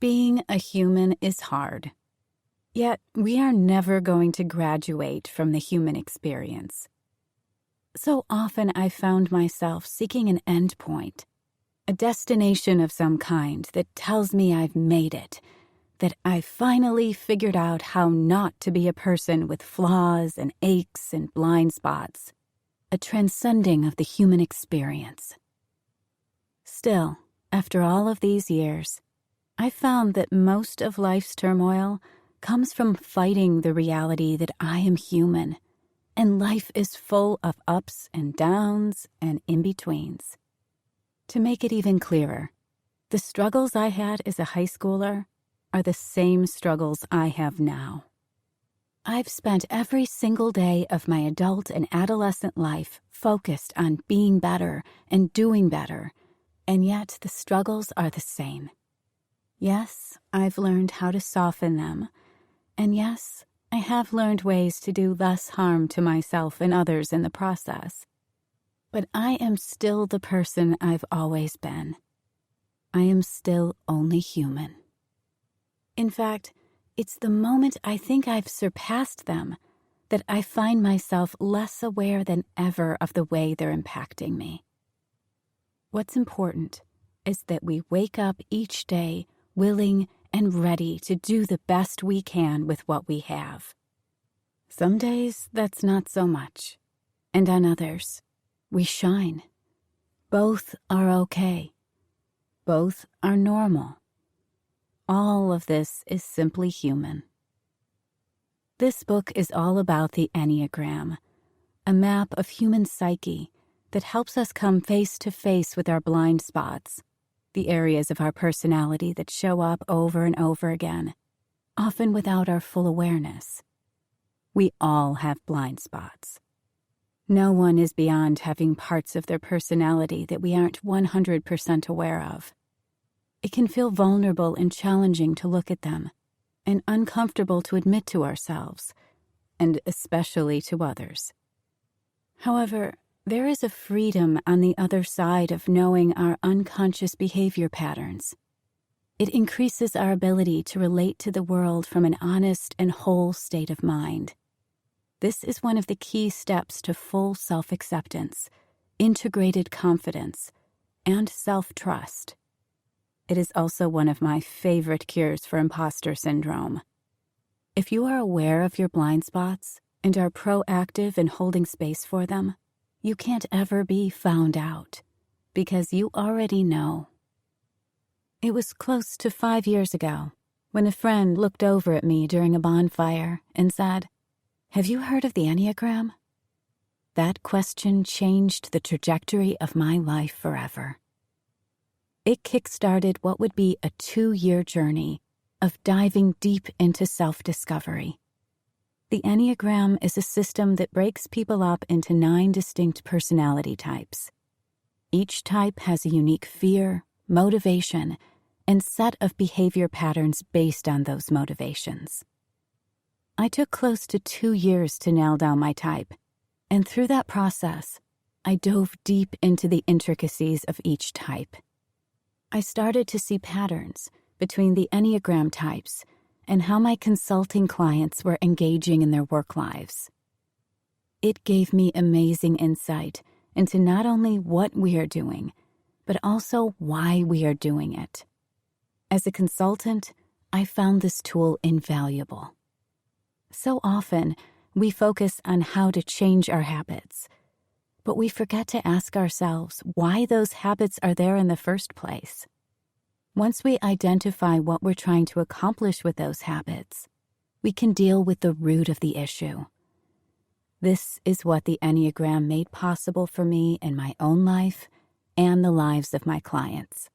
Being a human is hard. Yet, we are never going to graduate from the human experience. So often I found myself seeking an endpoint, a destination of some kind that tells me I've made it, that I finally figured out how not to be a person with flaws and aches and blind spots, a transcending of the human experience. Still, after all of these years, I found that most of life's turmoil comes from fighting the reality that I am human, and life is full of ups and downs and in-betweens. To make it even clearer, the struggles I had as a high schooler are the same struggles I have now. I've spent every single day of my adult and adolescent life focused on being better and doing better, and yet the struggles are the same. Yes, I've learned how to soften them, and yes, I have learned ways to do less harm to myself and others in the process. But I am still the person I've always been. I am still only human. In fact, it's the moment I think I've surpassed them that I find myself less aware than ever of the way they're impacting me. What's important is that we wake up each day willing and ready to do the best we can with what we have. Some days, that's not so much, and on others, we shine. Both are okay. Both are normal. All of this is simply human. This book is all about the Enneagram, a map of human psyche that helps us come face to face with our blind spots, the areas of our personality that show up over and over again, often without our full awareness. We all have blind spots. No one is beyond having parts of their personality that we aren't 100% aware of. It can feel vulnerable and challenging to look at them, and uncomfortable to admit to ourselves, and especially to others. However, there is a freedom on the other side of knowing our unconscious behavior patterns. It increases our ability to relate to the world from an honest and whole state of mind. This is one of the key steps to full self-acceptance, integrated confidence, and self-trust. It is also one of my favorite cures for imposter syndrome. If you are aware of your blind spots and are proactive in holding space for them, you can't ever be found out, because you already know. It was close to 5 years ago when a friend looked over at me during a bonfire and said, "Have you heard of the Enneagram?" That question changed the trajectory of my life forever. It kick-started what would be a 2-year journey of diving deep into self-discovery. The Enneagram is a system that breaks people up into 9 distinct personality types. Each type has a unique fear, motivation, and set of behavior patterns based on those motivations. I took close to 2 years to nail down my type, and through that process, I dove deep into the intricacies of each type. I started to see patterns between the Enneagram types and how my consulting clients were engaging in their work lives. It gave me amazing insight into not only what we are doing, but also why we are doing it. As a consultant, I found this tool invaluable. So often, we focus on how to change our habits, but we forget to ask ourselves why those habits are there in the first place. Once we identify what we're trying to accomplish with those habits, we can deal with the root of the issue. This is what the Enneagram made possible for me in my own life and the lives of my clients.